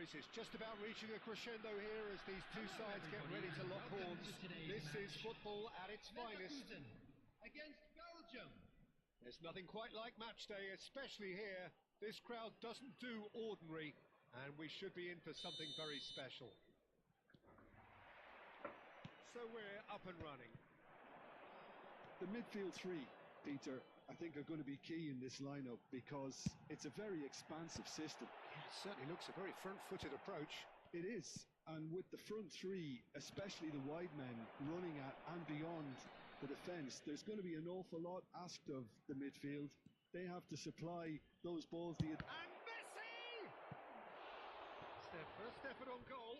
noise is just about reaching a crescendo here as these two sides get ready to lock horns. This is football at its finest. Against Belgium. There's nothing quite like match day, especially here. This crowd doesn't do ordinary, and we should be in for something very special. So we're up and running. The midfield three, Peter, I think are going to be key in this lineup because it's a very expansive system. Yeah, it certainly looks a very front-footed approach. It is, and with the front three, especially the wide men running at and beyond the defence, there's going to be an awful lot asked of the midfield. They have to supply those balls. And Messi! It's their first effort on goal.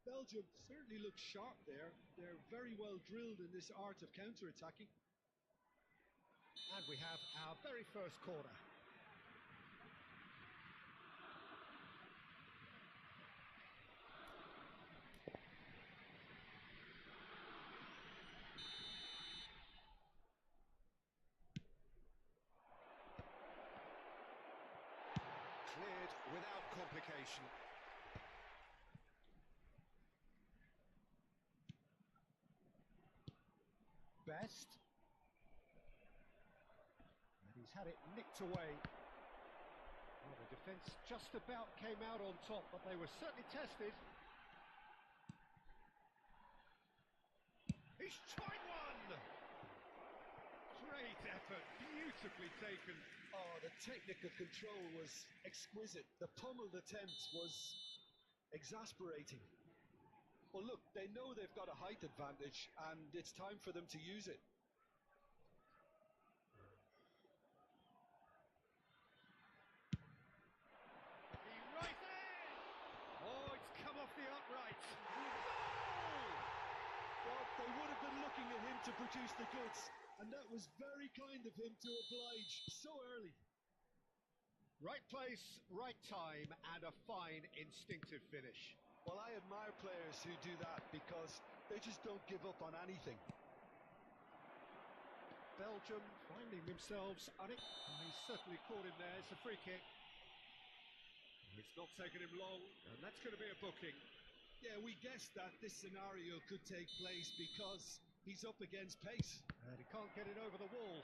Belgium certainly looks sharp there. They're very well drilled in this art of counter-attacking. And we have our very first corner. Cleared without complication. Best. And he's had it nicked away. Well, the defence just about came out on top, but they were certainly tested. He's tried one! Great effort, beautifully taken. Oh, the technical control was exquisite. The pummeled attempt was exasperating. Well, look, they know they've got a height advantage, and it's time for them to use it. Right there! Oh, it's come off the upright. Well, they would have been looking at him to produce the goods, and that was very kind of him to oblige so early. Right place, right time, and a fine instinctive finish. Well, I admire players who do that because they just don't give up on anything. Belgium finding themselves on it. Oh, he's certainly caught him there. It's a free kick. It's not taken him long, and that's going to be a booking. Yeah, we guessed that this scenario could take place because he's up against pace. And he can't get it over the wall.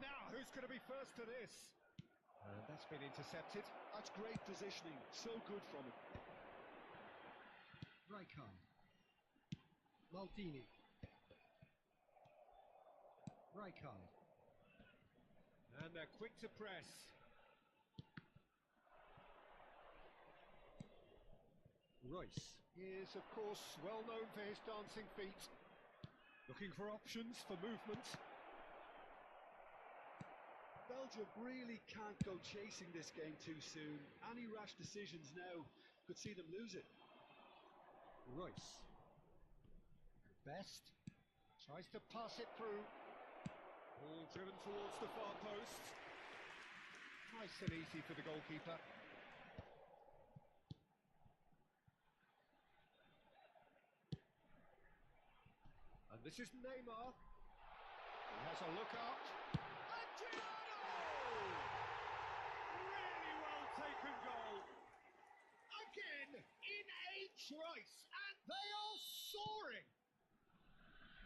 Now, who's going to be first to this? And that's been intercepted. That's great positioning. So good from him. Rijkaard. Maldini. Rijkaard. And they're quick to press. Royce is, of course, well known for his dancing feet. Looking for options for movement. Belgium really can't go chasing this game too soon. Any rash decisions now could see them lose it. Royce. Best. Tries to pass it through. Ball driven towards the far post. Nice and easy for the goalkeeper. And this is Neymar. He has a look out. Really well taken goal. Again, in a trice, and they are soaring.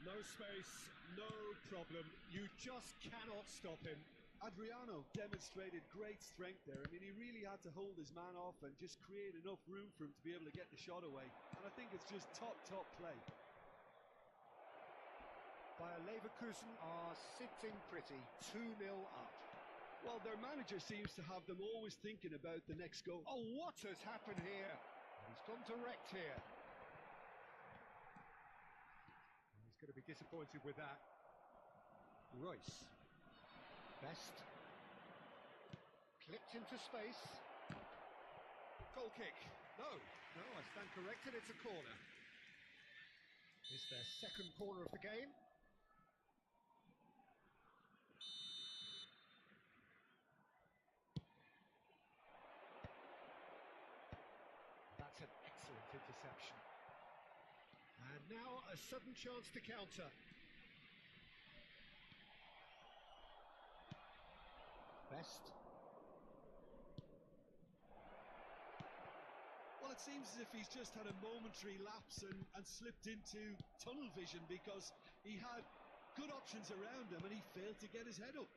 No space, no problem. You just cannot stop him. Adriano demonstrated great strength there. I mean, he really had to hold his man off and just create enough room for him to be able to get the shot away. And I think it's just top play. Bayer Leverkusen are sitting pretty, 2-0 up. Well, their manager seems to have them always thinking about the next goal. Oh, what has happened here? He's gone direct here. He's going to be disappointed with that. Royce. Best. Clipped into space. Goal kick. No, I stand corrected, it's a corner. It's their second corner of the game. That's an excellent interception. And now a sudden chance to counter. Best. Well, it seems as if he's just had a momentary lapse and slipped into tunnel vision because he had good options around him and he failed to get his head up.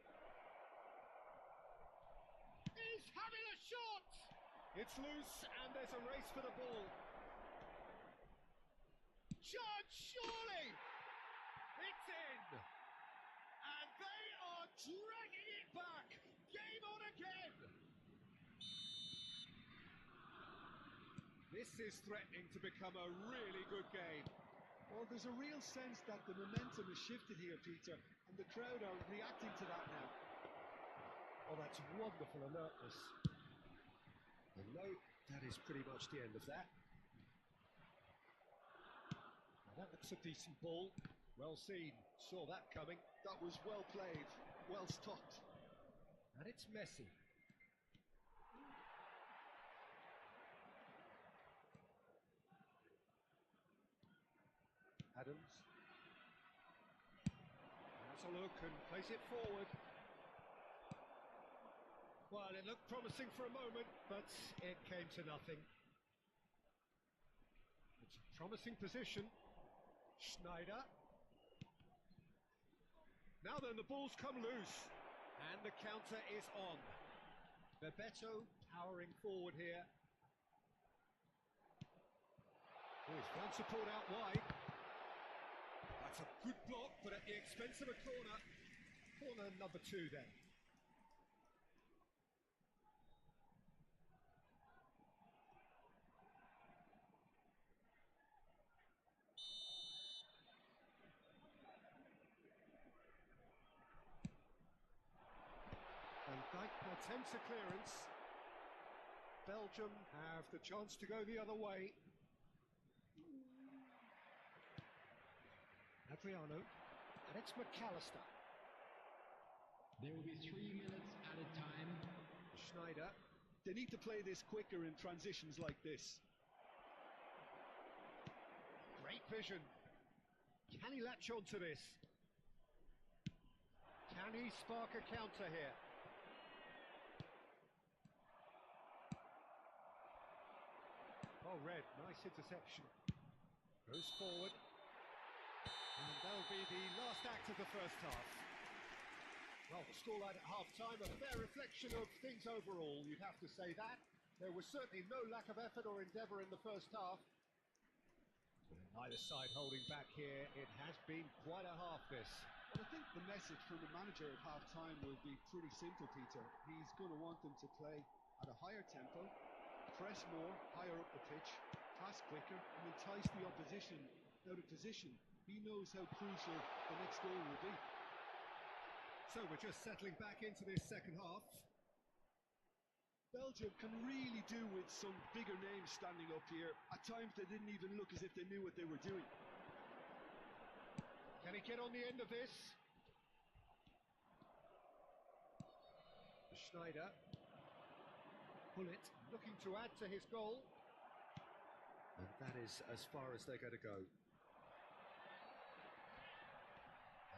He's having a shot! It's loose and there's a race for the ball. Judge, surely! It's in! And they are dragging it back! Game on again! This is threatening to become a really good game. Well, there's a real sense that the momentum has shifted here, Peter, and the crowd are reacting to that now. Oh, that's wonderful alertness. And no, that is pretty much the end of that. Now that looks a decent ball. Well seen. Saw that coming. That was well played, well stopped. And it's messy. Adams. Has a look and plays it forward. Well, it looked promising for a moment, but it came to nothing. It's a promising position. Schneider. Now then, the ball's come loose. And the counter is on. Bebeto powering forward here. Oh, he's found support out wide. That's a good block, but at the expense of a corner. Corner number 2 then. And Dijk attempts a clearance. Belgium have the chance to go the other way. Adriano, and it's McAllister. There will be 3 minutes at a time. Schneider. They need to play this quicker in transitions like this. Great vision. Can he latch on to this? Can he spark a counter here? Oh, Red, nice interception. Goes forward. And that'll be the last act of the first half. Well, the scoreline at half-time, a fair reflection of things overall, you'd have to say that. There was certainly no lack of effort or endeavour in the first half. Neither side holding back here. It has been quite a half, this. Well, I think the message from the manager at half-time will be pretty simple, Peter. He's going to want them to play at a higher tempo, press more, higher up the pitch, pass quicker, and entice the opposition out of position. He knows how crucial the next goal will be. So we're just settling back into this second half. Belgium can really do with some bigger names standing up here. At times they didn't even look as if they knew what they were doing. Can he get on the end of this? Schneider. Bullet looking to add to his goal. And that is as far as they're going to go.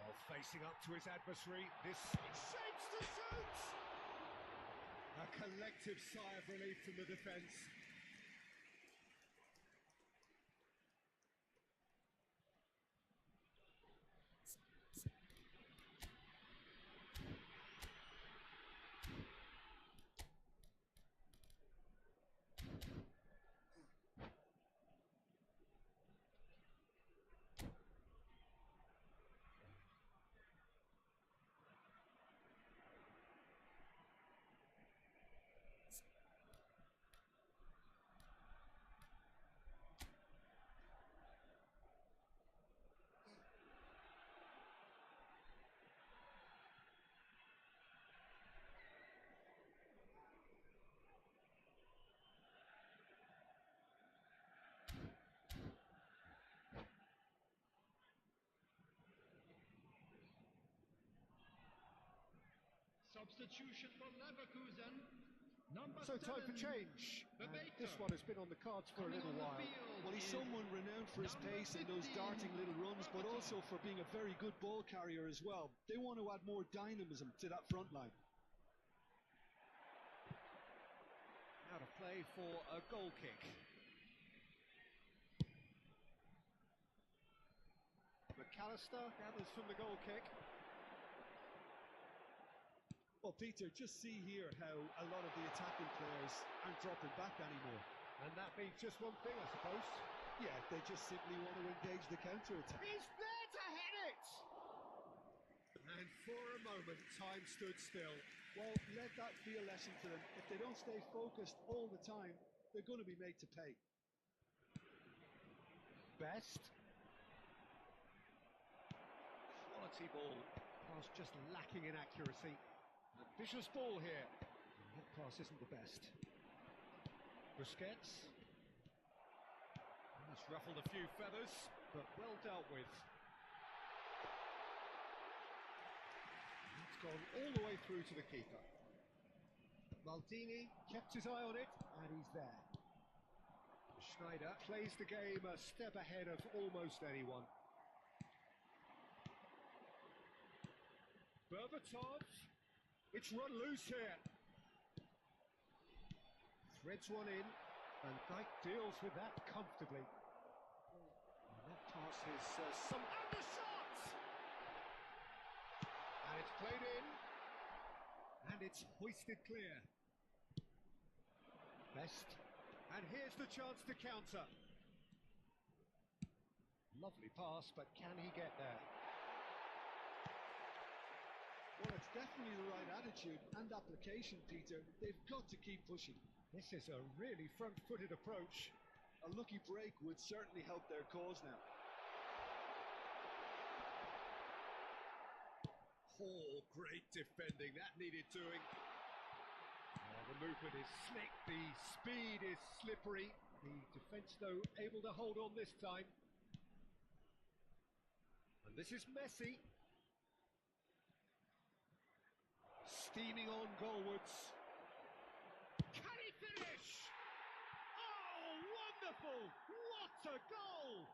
Oh, facing up to his adversary. This shapes to shoot! A collective sigh of relief from the defence. Substitution for Leverkusen. Number So time for 7, change. And Bebeto. this one has been on the cards for a Coming little on the while. field Well, he's is someone renowned for his number pace and those 15, darting little runs, but also for being a very good ball carrier as well. They want to add more dynamism to that front line. Out of play for a goal kick. McAllister gathers from the goal kick. Well, Peter, just see here how a lot of the attacking players aren't dropping back anymore. And that means just one thing, I suppose. Yeah, they just simply want to engage the counter-attack. He's there to head it! And for a moment, time stood still. Well, let that be a lesson to them. If they don't stay focused all the time, they're going to be made to pay. Best. Quality ball. Pass just lacking in accuracy. A vicious ball here. And that pass isn't the best. Busquets. He's ruffled a few feathers, but well dealt with. It's gone all the way through to the keeper. Maldini kept his eye on it, and he's there. Schneider plays the game a step ahead of almost anyone. Berbatov, it's run loose here. Threads one in, and Dyke deals with that comfortably. And that pass is some... And the shot! And it's played in, and it's hoisted clear. Best. And here's the chance to counter. Lovely pass, but can he get there? Well, it's definitely the right attitude and application, Peter. They've got to keep pushing. This is a really front-footed approach. A lucky break would certainly help their cause now. Oh, great defending. That needed doing. The movement is slick, the speed is slippery. The defence, though, able to hold on this time. And this is Messi. Steaming on goalwards. Can he finish? Oh, wonderful! What a goal!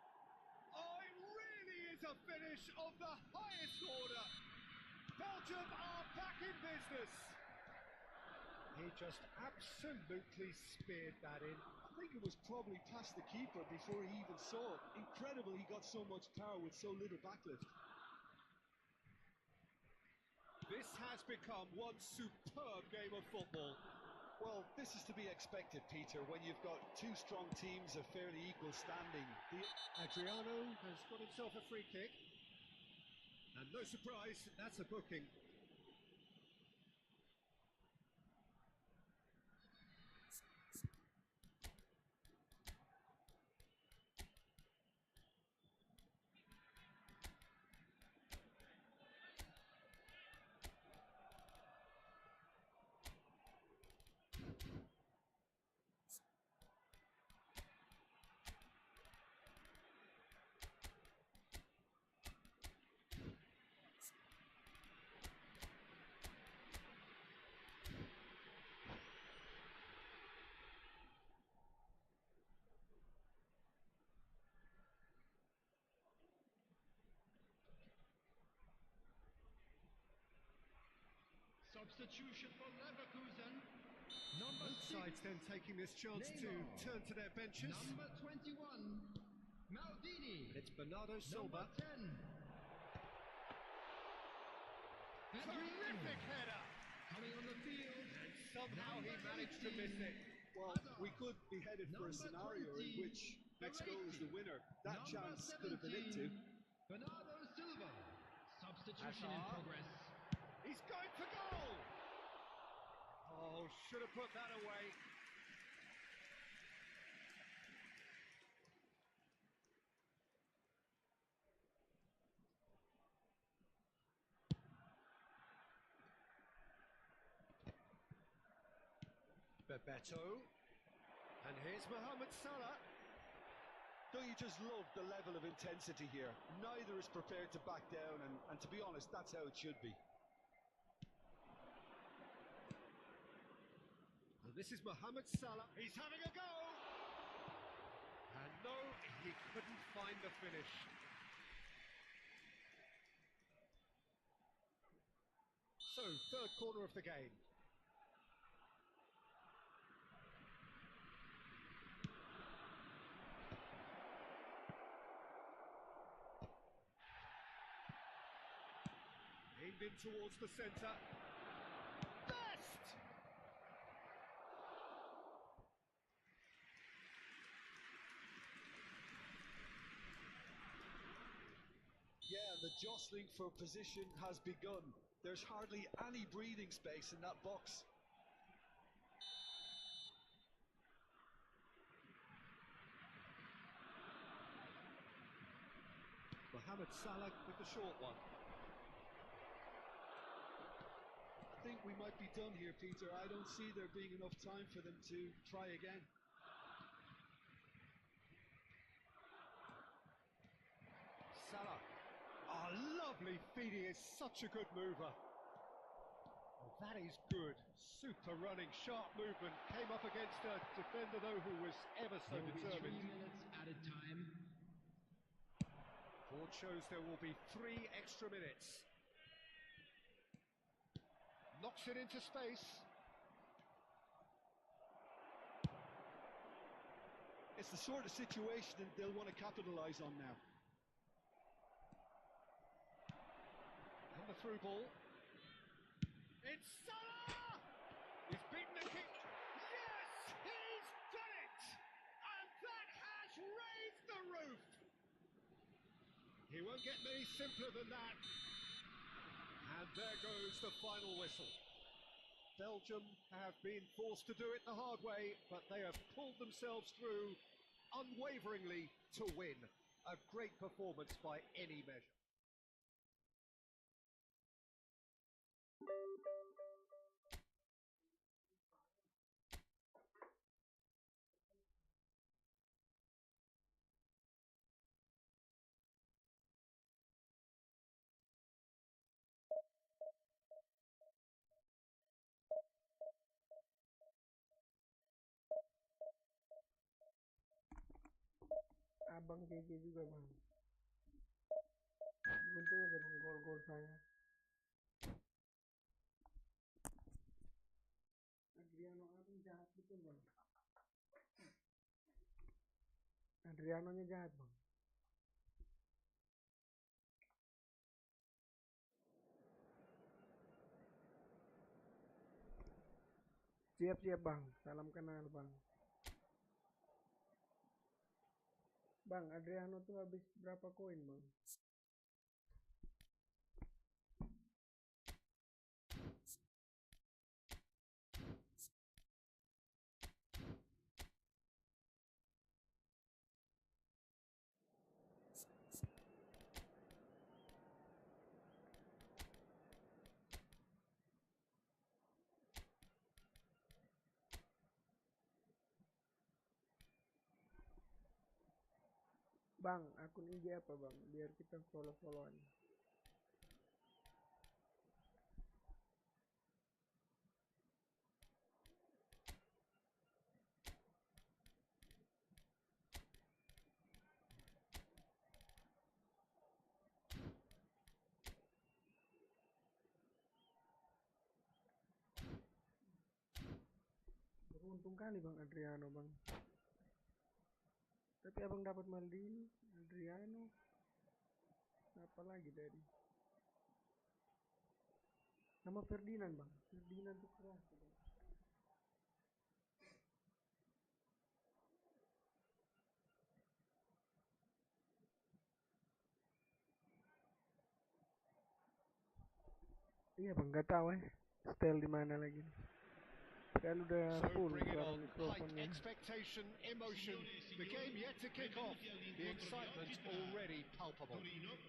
Oh, it really is a finish of the highest order. Belgium are back in business. He just absolutely speared that in. I think it was probably past the keeper before he even saw it. Incredible he got so much power with so little backlift. This has become one superb game of football. Well, this is to be expected, Peter, when you've got two strong teams of fairly equal standing. Adriano has got himself a free kick. And no surprise, that's a booking. Substitution for Leverkusen. Both sides then taking this chance to turn to their benches. Number 21, Maldini. It's Bernardo Silva. Number 10. Terrific header! Coming on the field. And somehow he managed to miss it. Well, we could be headed for a scenario in which next goal is the winner. That chance could have been it too. Bernardo Silva. Substitution in Hazard. progress. He's going for goal! Oh, should have put that away. Bebeto. And here's Mohamed Salah. Don't you just love the level of intensity here? Neither is prepared to back down, and to be honest, that's how it should be. And this is Mohamed Salah. He's having a go! And no, he couldn't find the finish. So, third corner of the game. pinged in towards the centre. Best! Yeah, the jostling for position has begun. There's hardly any breathing space in that box. Mohamed Salah with the short one. I think we might be done here, Peter. I don't see there being enough time for them to try again. Salah. Oh, lovely feed. He is such a good mover. Oh, that is good. Super running, sharp movement. Came up against a defender, though, who was ever so There will be 3 determined. minutes added time. Board shows there will be 3 extra minutes. Knocks it into space. It's the sort of situation that they'll want to capitalise on now. And the through ball. It's Salah! He's beaten the kick. Yes, he's done it! And that has raised the roof. He won't get many simpler than that. And there goes the final whistle. Belgium have been forced to do it the hard way, but they have pulled themselves through unwaveringly to win. A great performance by any measure. Abang JJ juga bang. Beruntung aja bang gol-gol saya. Adriano abang jahat betul bang. Adrianonya jahat bang. Siap-siap bang, salam kenal bang. Bang, Adriano tuh habis berapa koin bang? Bang, akun IG apa bang? Biar kita follow-followan. Beruntung kali bang Adriano bang. Tapi abang dapat Maldini, Adriano, apa lagi tadi? Nama Ferdinand bang. Ferdinand tuh keras bang. Iya bang, nggak tahu style di mana lagi. Sekarang udah So full bring it suara on. Height, mikrofonnya. expectation, emotion. The game yet to kick off. The excitement already palpable.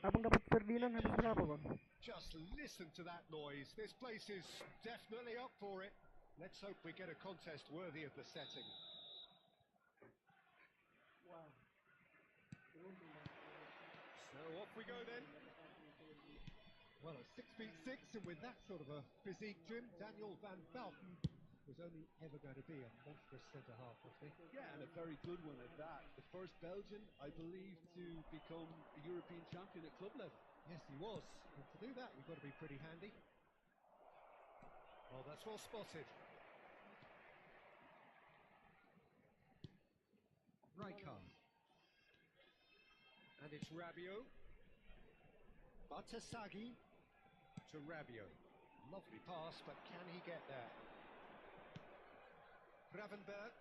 Abang dapat Ferdinand habis berapa bang? Just listen to that noise. This place is definitely up for it. Let's hope we get a contest worthy of the setting. Wow. Beruntung bang. So off we go then. Well, at 6'6", and with that sort of a physique, Jim, Daniel van Valken was only ever going to be a monstrous centre-half, wasn't he? Yeah, and a very good one at that. The first Belgian, I believe, to become a European champion at club level. Yes, he was. And to do that, you've got to be pretty handy. Oh, that's well spotted. Rijkaard. And it's Rabiot. Batasagi. to Rabiot. Lovely pass, but can he get there? Gravenberg.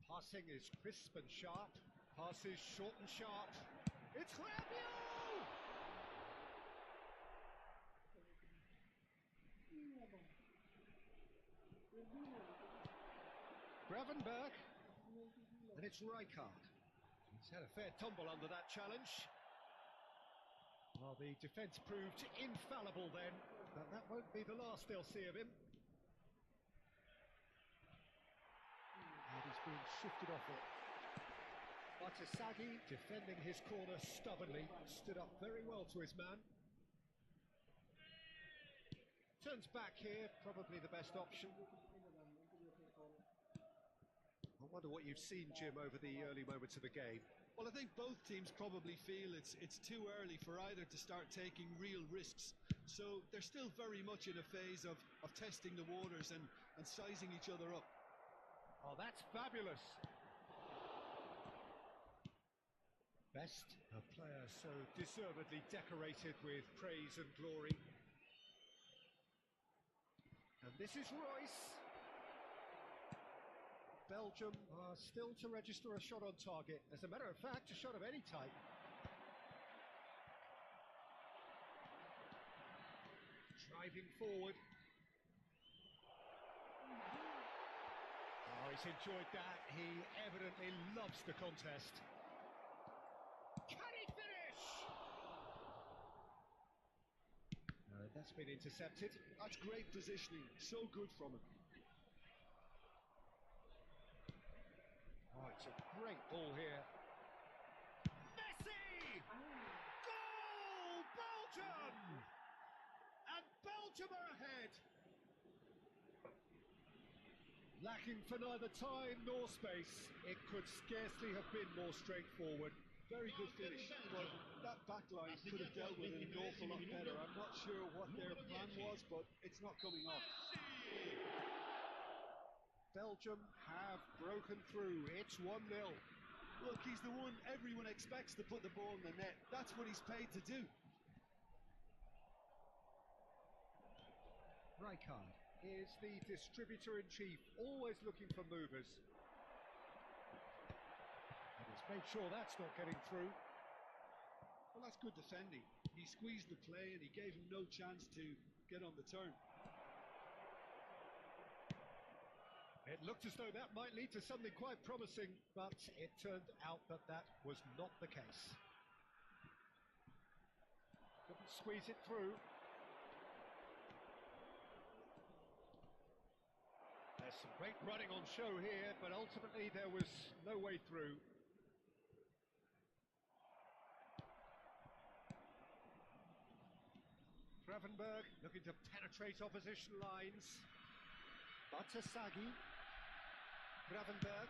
Passing is crisp and sharp. Passes short and sharp. It's Rabiot! Gravenberg. And it's Rijkaard. He's had a fair tumble under that challenge. Well, the defence proved infallible then, but that won't be the last they'll see of him. And he's been shifted off it. Batasagi, defending his corner stubbornly, stood up very well to his man. Turns back here, probably the best option. I wonder what you've seen, Jim, over the early moments of the game. Well, I think both teams probably feel it's too early for either to start taking real risks. So they're still very much in a phase of testing the waters and sizing each other up. Oh, that's fabulous. Best, a player so deservedly decorated with praise and glory. And this is Royce. Belgium are still to register a shot on target. As a matter of fact, a shot of any type. Driving forward. Oh, he's enjoyed that. He evidently loves the contest. Can he finish? No, that's been intercepted. That's great positioning. So good from him. Oh, it's a great ball here. Messi! Goal! Belgium! And Belgium are ahead. Lacking for neither time nor space, it could scarcely have been more straightforward. Very good finish, but that back line could have dealt with it an awful lot better. I'm not sure what their plan was, but it's not coming off. Belgium have broken through. It's 1-0. Look, he's the one everyone expects to put the ball in the net. That's what he's paid to do. Rijkaard is the distributor-in-chief, always looking for movers. And he's made sure that's not getting through. Well, that's good defending. He squeezed the play and he gave him no chance to get on the turn. It looked as though that might lead to something quite promising, but it turned out that that was not the case. Couldn't squeeze it through. There's some great running on show here, but ultimately there was no way through. Gravenberg looking to penetrate opposition lines. Batasagi. Gravenberg.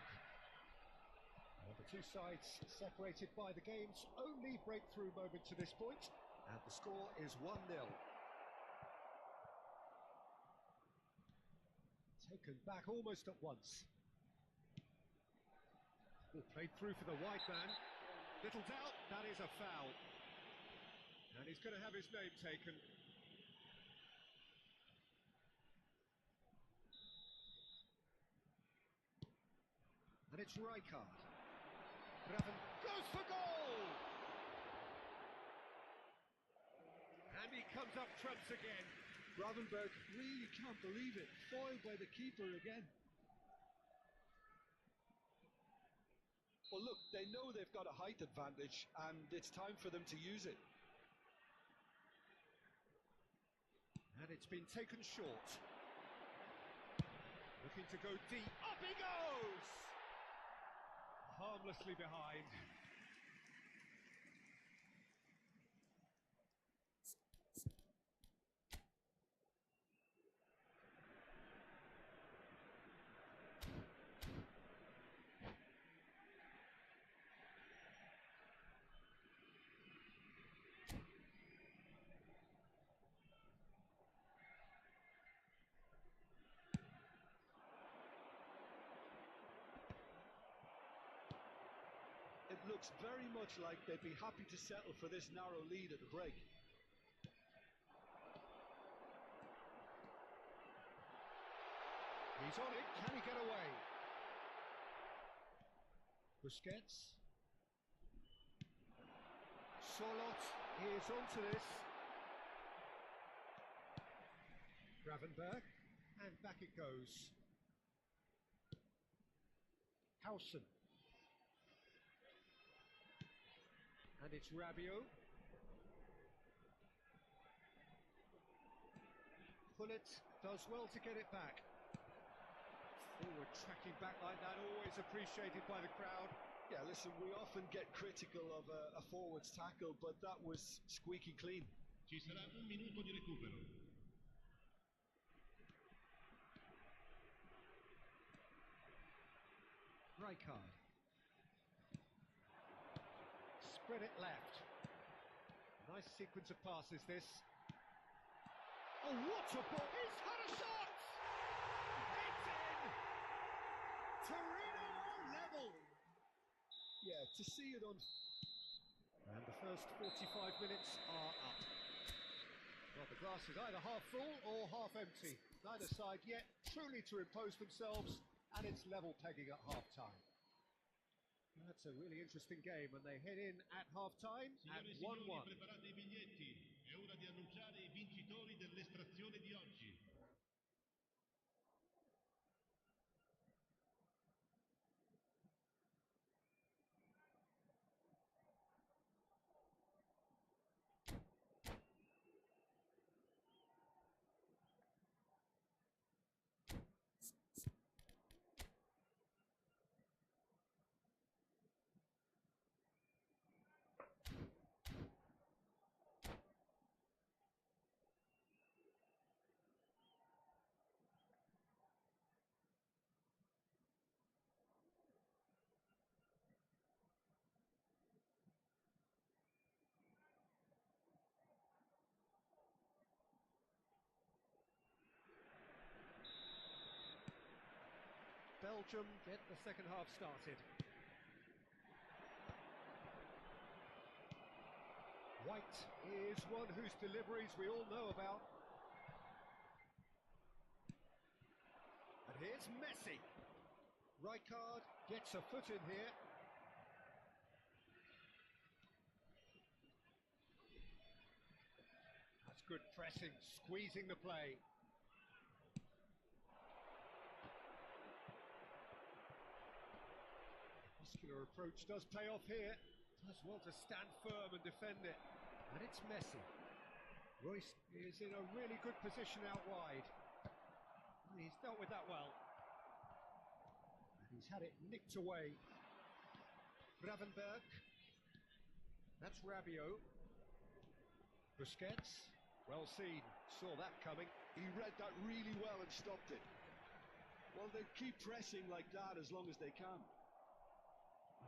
Well, the two sides separated by the game's only breakthrough moment to this point, and the score is 1-0. Taken back almost at once. Played through for the wide man. Little doubt, that is a foul. And he's going to have his name taken. And it's Rijkaard. Graven goes for goal! And he comes up trumps again. Gravenberg really can't believe it. Foiled by the keeper again. Well, look, they know they've got a height advantage, and it's time for them to use it. And it's been taken short. Looking to go deep. Up he goes! Harmlessly behind. It looks very much like they'd be happy to settle for this narrow lead at the break. He's on it. Can he get away? Busquets. Solot is onto this. Gravenberg. And back it goes. Howson. And it's Rabiot. Pullet does well to get it back. Forward tracking back like that, always appreciated by the crowd. Yeah, listen, we often get critical of a forward's tackle, but that was squeaky clean. Ci sarà un minuto di recupero. Rijkaard. Spread it left. Nice sequence of passes this. Oh, what a ball! He's had a shot! It's in! Torino are level! Yeah, to see it on... And the first 45 minutes are up. Well, the glass is either half full or half empty. Neither side yet truly to impose themselves, and it's level pegging at half-time. That's a really interesting game, and they head in at half-time at 1-1. Preparate i biglietti. È ora di annunciare i vincitori dell'estrazione di oggi. Belgium get the second half started. White is one whose deliveries we all know about. And here's Messi. Rijkaard gets a foot in here. That's good pressing, squeezing the play. Muscular approach does pay off here. Does well to stand firm and defend it. And it's Messi. Royce is in a really good position out wide. And he's dealt with that well. And he's had it nicked away. Gravenberg. That's Rabiot. Busquets. Well seen. Saw that coming. He read that really well and stopped it. Well, they keep pressing like that as long as they can.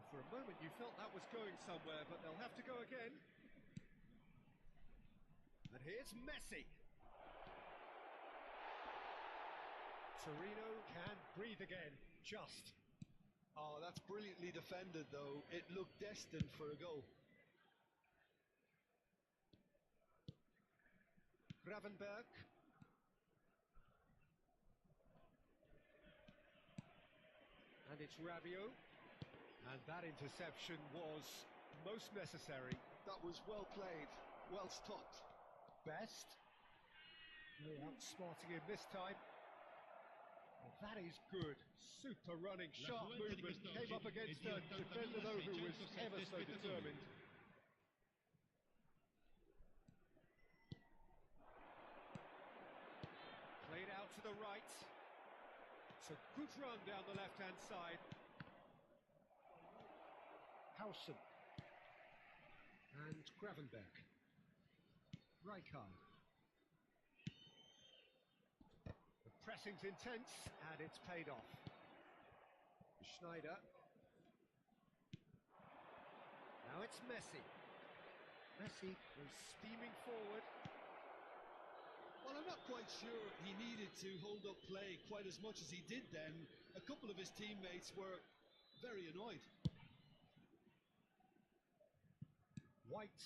For a moment you felt that was going somewhere, but they'll have to go again. And here's Messi. Torino can breathe again, just. Oh, that's brilliantly defended, though. It looked destined for a goal. Gravenberg. And it's Rabiot. And that interception was most necessary. That was well played, well stopped. Best. No outsmarting him this time. Well, that is good. Super running, sharp movement. Came up against a defender, though, who was ever so determined. Played out to the right. It's a good run down the left-hand side. Howson. And Gravenberg. Rijkaard. The pressing's intense, and it's paid off. Schneider. Now it's Messi. Messi was steaming forward. Well, I'm not quite sure he needed to hold up play quite as much as he did then. A couple of his teammates were very annoyed. White.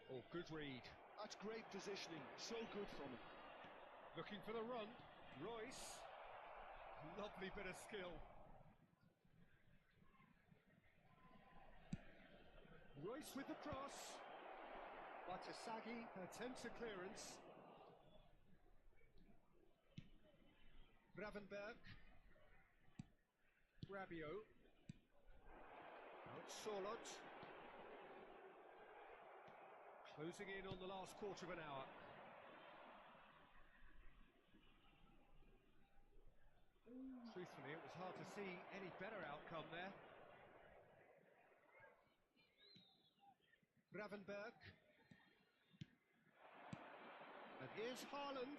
Oh, good read. That's great positioning. So good from him. Looking for the run. Royce. Lovely bit of skill. Royce with the cross. Batasagi attempts a clearance. Gravenberg. Rabiot. Out Solot. Closing in on the last quarter of an hour. Truthfully, it was hard to see any better outcome there. Gravenberg. And here's Haaland.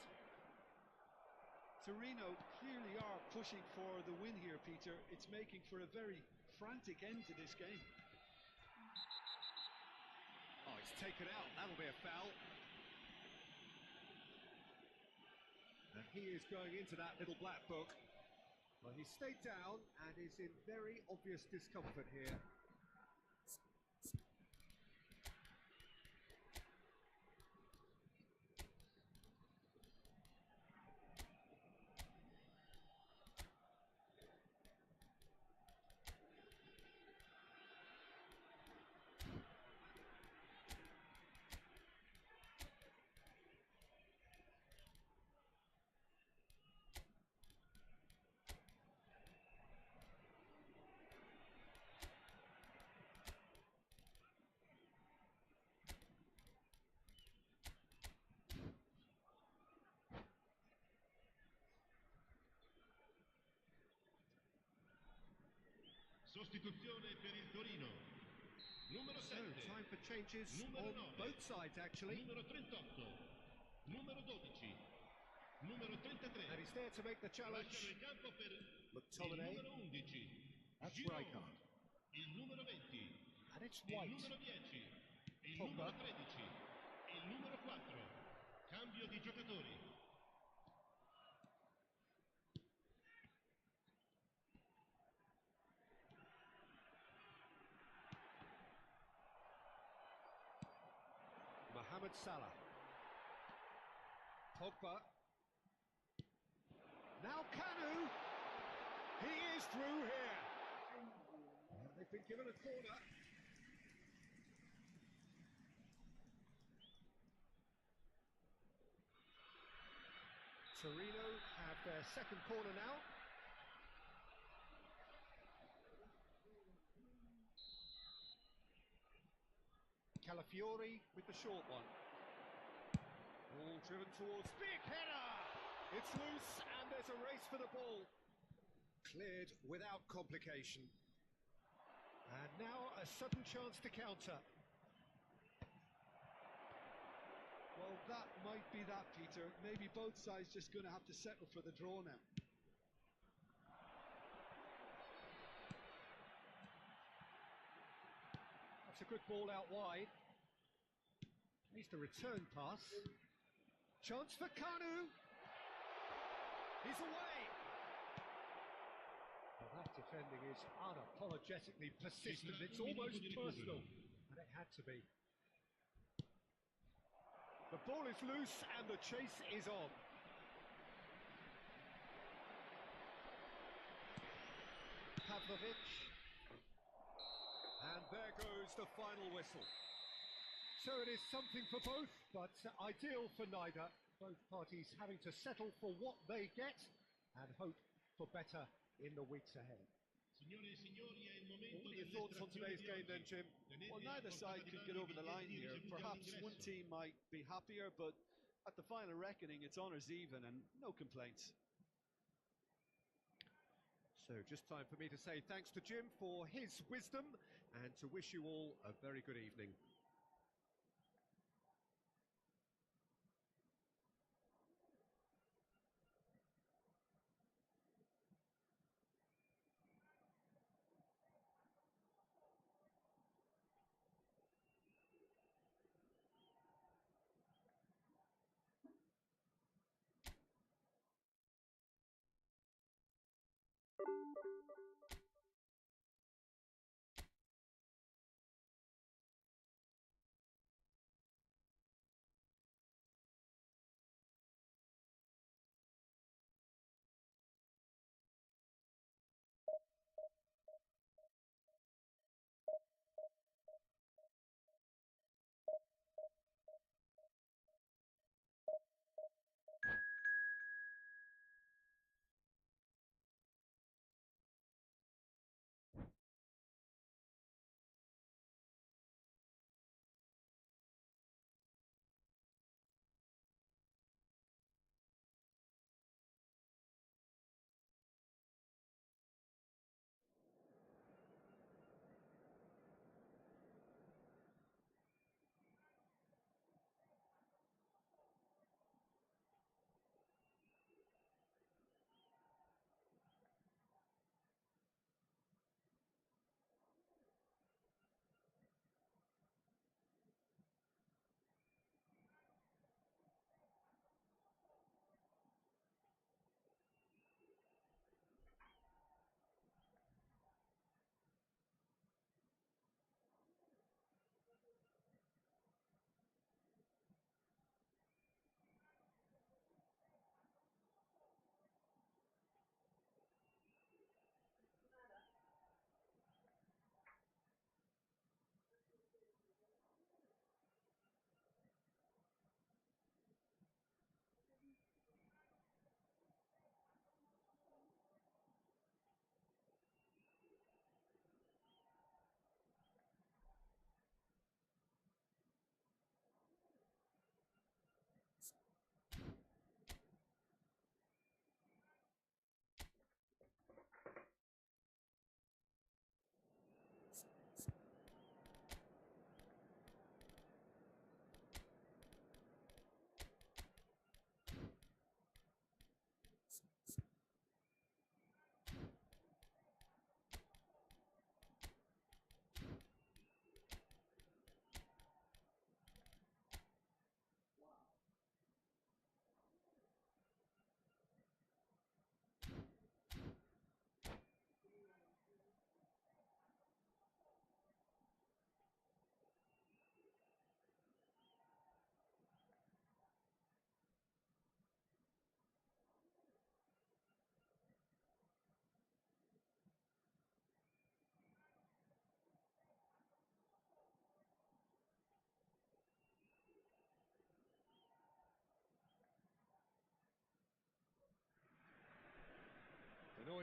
Torino clearly are pushing for the win here, Peter. It's making for a very frantic end to this game. Oh, it's taken out. That'll be a foul. And he is going into that little black book. Well, he stayed down and is in very obvious discomfort here. Sostituzione per il Torino. Numero 7. Time for changes Numero on 9. both sides, actually. Numero 38. Numero 12. Numero 33. And he's there to make the Lasciano challenge. il campo per il McTominay. numero 11. That's Giroud. Rijkaard. Il numero 20. And it's Il White. numero 10. Il Pogba. numero 13. Il numero 4. Cambio di giocatori. Mohamed Salah. Pogba. Now Kanu. He is through here. They've been given a corner. Torino have their second corner now. Calafiori with the short one. Ball driven towards big header. It's loose and there's a race for the ball. Cleared without complication. And now a sudden chance to counter. Well, that might be that, Peter. Maybe both sides just going to have to settle for the draw now. That's a good ball out wide. Needs the return pass. Chance for Kanu. He's away. Well, that defending is unapologetically persistent. It's almost personal. And it had to be. The ball is loose and the chase is on. Pavlovic. And there goes the final whistle. So it is something for both, but ideal for neither. Both parties having to settle for what they get and hope for better in the weeks ahead. Signore e signori, è il momento What are your thoughts on today's game then, Jim? Well, neither side could get over the line here. Perhaps one team might be happier, but at the final reckoning, it's honours even and no complaints. So just time for me to say thanks to Jim for his wisdom and to wish you all a very good evening.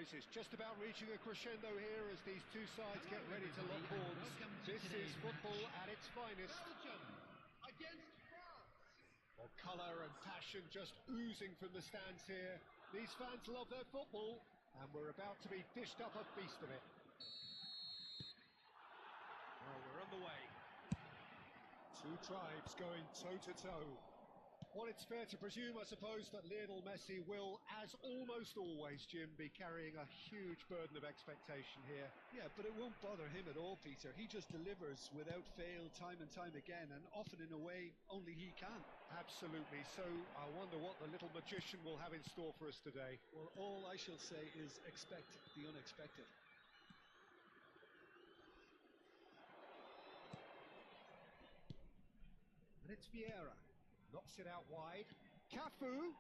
boys. It's just about reaching a crescendo here as these two sides get ready to lock horns. This is football at its finest. Belgium against France. Well, colour and passion just oozing from the stands here. These fans love their football, and we're about to be dished up a feast of it. Well, we're underway. Two tribes going toe-to-toe. Well, it's fair to presume, I suppose, that Lionel Messi will, as almost always, Jim, be carrying a huge burden of expectation here. Yeah, but it won't bother him at all, Peter. He just delivers without fail time and time again, and often in a way only he can. Absolutely. So I wonder what the little magician will have in store for us today. Well, all I shall say is expect the unexpected. And it's Vieira. Knocks it out wide. Cafu!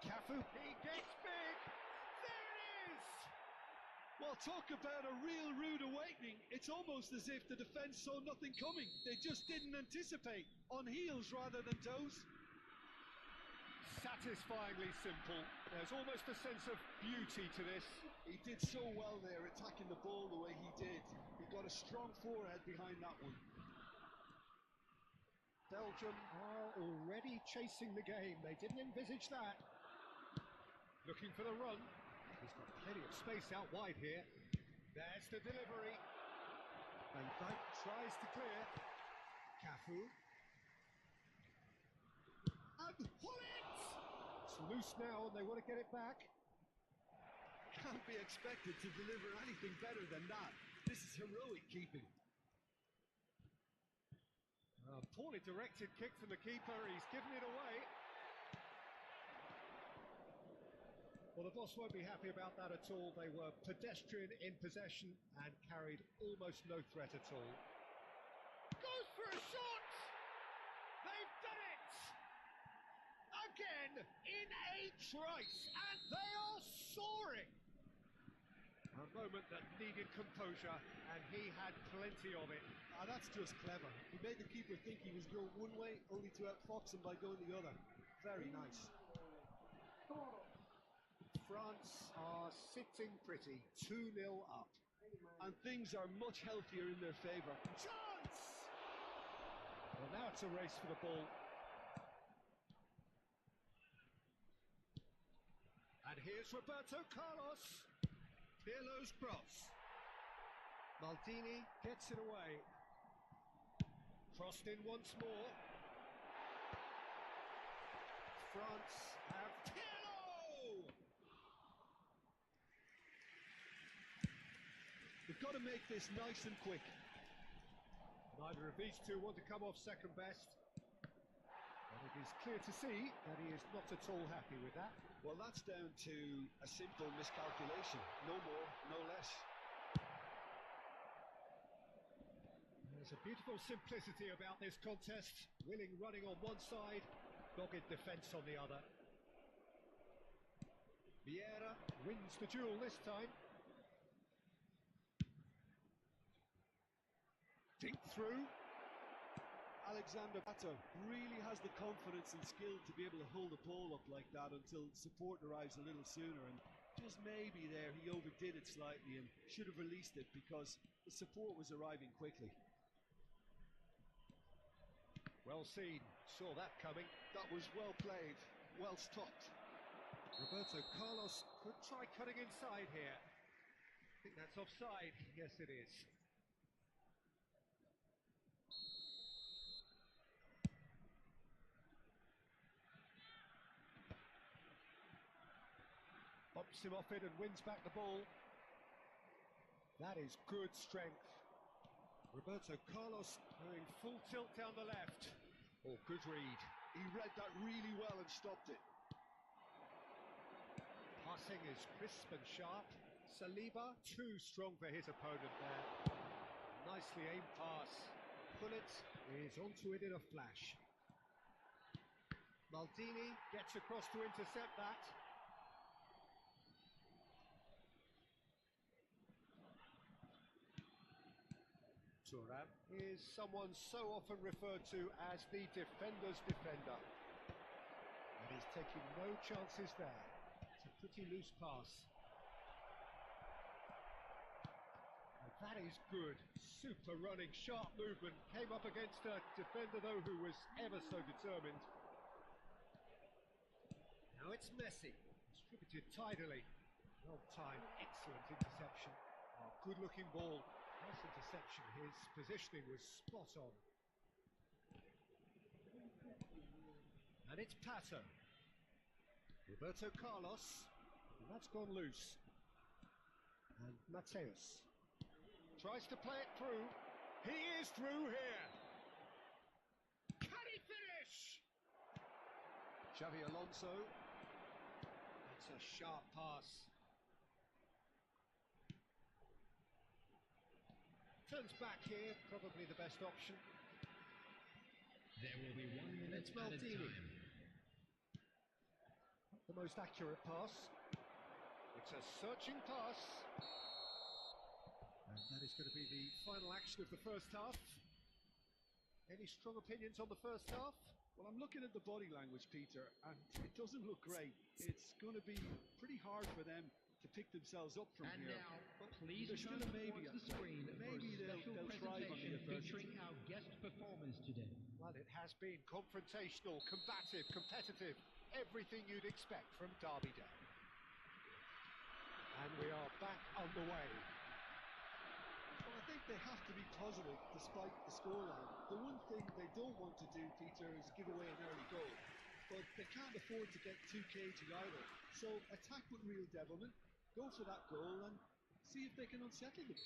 Cafu, he gets big! There it is! Well, talk about a real rude awakening. It's almost as if the defence saw nothing coming. They just didn't anticipate. On heels rather than toes. Satisfyingly simple. There's almost a sense of beauty to this. He did so well there, attacking the ball the way he did. He got a strong forehead behind that one. Belgium are already chasing the game. They didn't envisage that. Looking for the run. He's got plenty of space out wide here. There's the delivery. Van Dijk tries to clear. Cafu. And Hullet! It's loose now and they want to get it back. Can't be expected to deliver anything better than that. This is heroic keeping. A poorly directed kick from the keeper, he's given it away. Well, the boss won't be happy about that at all. They were pedestrian in possession and carried almost no threat at all. Goes for a shot! They've done it! Again in a trice, and they are soaring! A moment that needed composure, and he had plenty of it. That's just clever. He made the keeper think he was going one way, only to outfox him by going the other. Very nice. France are sitting pretty, 2-0 up. And things are much healthier in their favour. Chance! Well, now it's a race for the ball. And here's Roberto Carlos. Pirlo's cross. Maldini gets it away. Crossed in once more. France have Pirlo! They've got to make this nice and quick. Neither of these two want to come off second best. And it is clear to see that he is not at all happy with that. Well, that's down to a simple miscalculation. No more, no less. There's a beautiful simplicity about this contest. Willing running on one side, dogged defence on the other. Vieira wins the duel this time. Think through. Alexander Pato really has the confidence and skill to be able to hold the ball up like that until support arrives a little sooner, and just maybe there he overdid it slightly and should have released it because the support was arriving quickly. Well seen, saw that coming. That was well played, well stopped. Roberto Carlos could try cutting inside here. I think that's offside. Yes, it is. Bumps him off it and wins back the ball. That is good strength. Roberto Carlos going full tilt down the left. Oh, good read. He read that really well and stopped it. Passing is crisp and sharp. Saliba too strong for his opponent there. Nicely aimed pass. Hullet is onto it in a flash. Maldini gets across to intercept that. Thuram is someone so often referred to as the defender's defender. And he's taking no chances there. It's a Pretty loose pass. And that is good. Super running, sharp movement. Came up against a defender though who was ever so determined. Now it's Messi. Distributed tidily. Well timed, excellent interception. Oh, good looking ball. Nice interception. His positioning was spot on. And it's Pato. Roberto Carlos. And that's gone loose. And Mateus tries to play it through. He is through here. Can he finish? Xavi Alonso. That's a sharp pass. Turns back here, probably the best option. There will be 1 minute It's added Maldini. time. Not the most accurate pass. It's a searching pass. And that is going to be the final action of the first half. Any strong opinions on the first half? Well, I'm looking at the body language, Peter, and it doesn't look great. It's going to be pretty hard for them to pick themselves up from And here. now, please There's turn still a towards maybe the screen maybe for a special they'll thrive on the presentation adversity. featuring our guest performers today. Well, it has been confrontational, combative, competitive. Everything you'd expect from Derby Day. And we are back on the way. Well, I think they have to be positive despite the scoreline. The one thing they don't want to do, Peter, is give away an early goal. But they can't afford to get too cagey either. So attack with real devilment, go for that goal and see if they can unsettle them.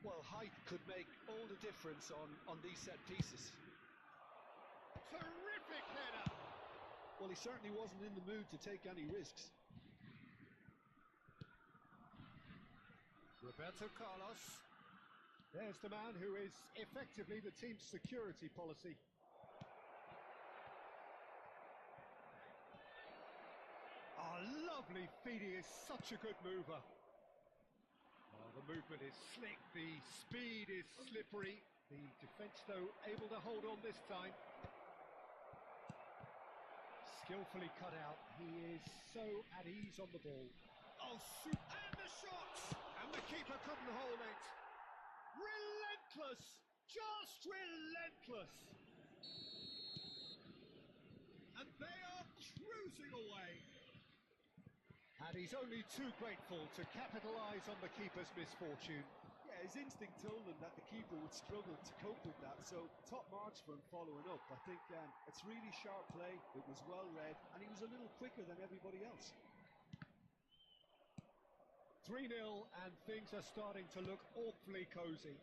Well, height could make all the difference on these set pieces. Terrific header! Well, he certainly wasn't in the mood to take any risks. Roberto Carlos. There's the man who is effectively the team's security policy. Oh, lovely feed. He is such a good mover. Oh, the movement is slick, the speed is slippery. The defence, though, able to hold on this time. Skillfully cut out. He is so at ease on the ball. Oh, shoot! And the shot! And the keeper couldn't hold it. Relentless! Just relentless! And they are cruising away. And he's only too grateful to capitalise on the keeper's misfortune. Yeah, his instinct told him that the keeper would struggle to cope with that, so top marks for him following up. I think it's really sharp play, it was well read, and he was a little quicker than everybody else. 3-0 and things are starting to look awfully cosy.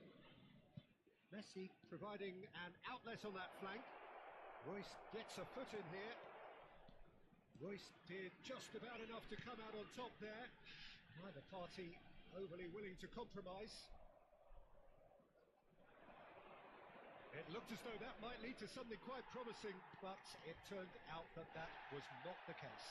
Messi providing an outlet on that flank. Royce gets a foot in here. Royce did just about enough to come out on top there. Neither party overly willing to compromise. It looked as though that might lead to something quite promising, but it turned out that that was not the case.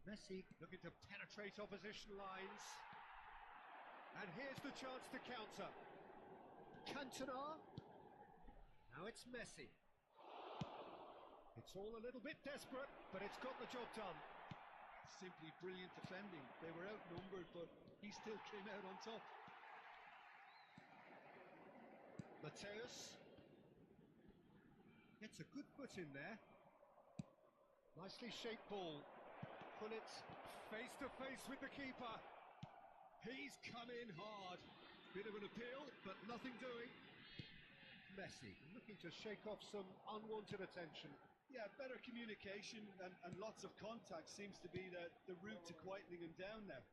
Messi looking to penetrate opposition lines. And here's the chance to counter. Cantona. Now it's Messi. It's all a little bit desperate, but it's got the job done. Simply brilliant defending. They were outnumbered, but he still came out on top. Mateus gets a good foot in there. Nicely shaped ball. Put it face to face with the keeper. He's come in hard. Bit of an appeal, but nothing doing. Messi looking to shake off some unwanted attention. Yeah, better communication and lots of contact seems to be the route to quietening him down now.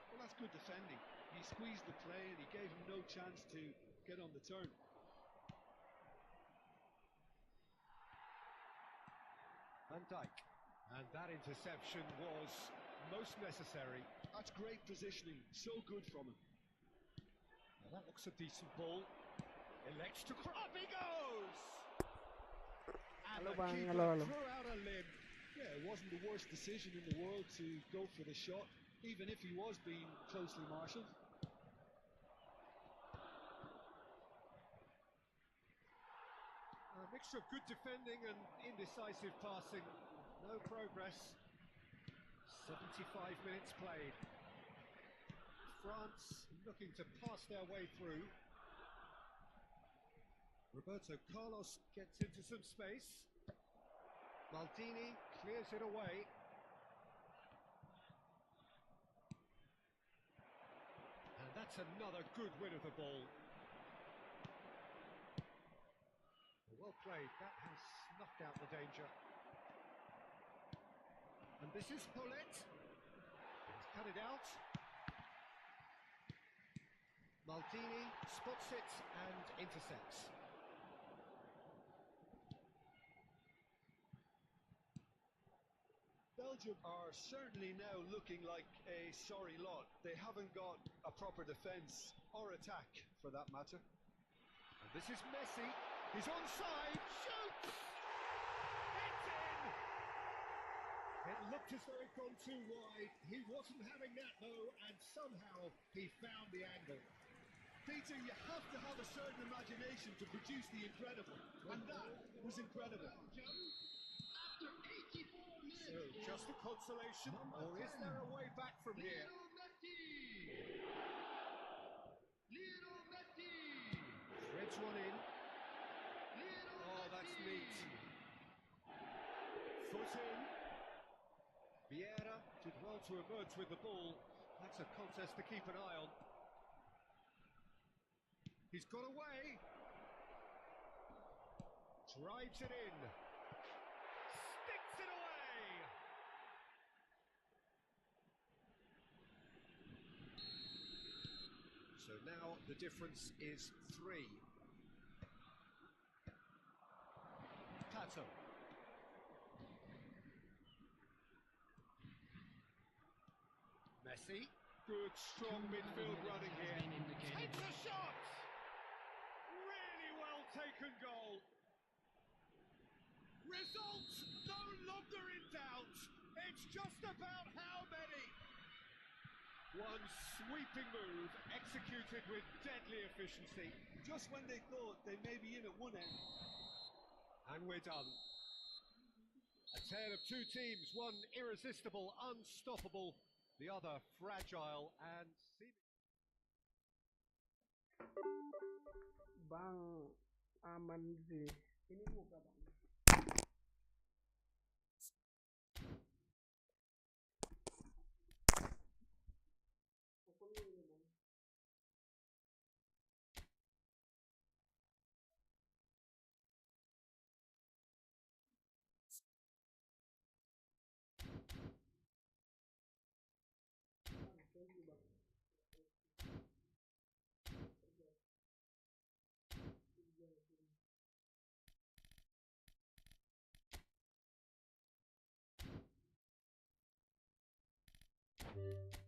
Well, that's good defending. He squeezed the play and he gave him no chance to get on the turn. Van Dijk. And that interception was most necessary. That's great positioning. So good from him. Well, that looks a decent ball. Elects to up he goes! And Hello, the Bang. keeper Hello. threw out a limb. Yeah, it wasn't the worst decision in the world to go for the shot, even if he was being closely marshalled. Mixture of good defending and indecisive passing. No progress. 75 minutes played. France looking to pass their way through. Roberto Carlos gets into some space. Maldini clears it away. And that's another good win of the ball. Well played, that has snuffed out the danger. And this is Paulette. He's cut it out. Maldini spots it and intercepts. Belgium are certainly now looking like a sorry lot. They haven't got a proper defence or attack, for that matter. And this is Messi. He's onside. Shoots! It's in! It looked as though it'd gone too wide. He wasn't having that though, and somehow he found the angle. Peter, you have to have a certain imagination to produce the incredible, and that was incredible. After 84 minutes. So, just a consolation, or is there a way back from here? Lionel Messi. Lionel Messi. Threads one in. Lionel Oh, that's Messi. neat. Foot in. Vieira did well to emerge with the ball. That's a contest to keep an eye on. He's got away. Drives it in. Sticks it away. So now the difference is 3. Pato. Messi. Good, strong midfield running here. Takes a shot! Really well taken goal. Results no longer in doubt. It's just about how many. One sweeping move executed with deadly efficiency. Just when they thought they may be in at one end. And we're done. A tale of two teams, one irresistible, unstoppable, the other fragile and Bang Amanzi. Ini muka bang. Aku ini bang. Thank you bang. Kerja.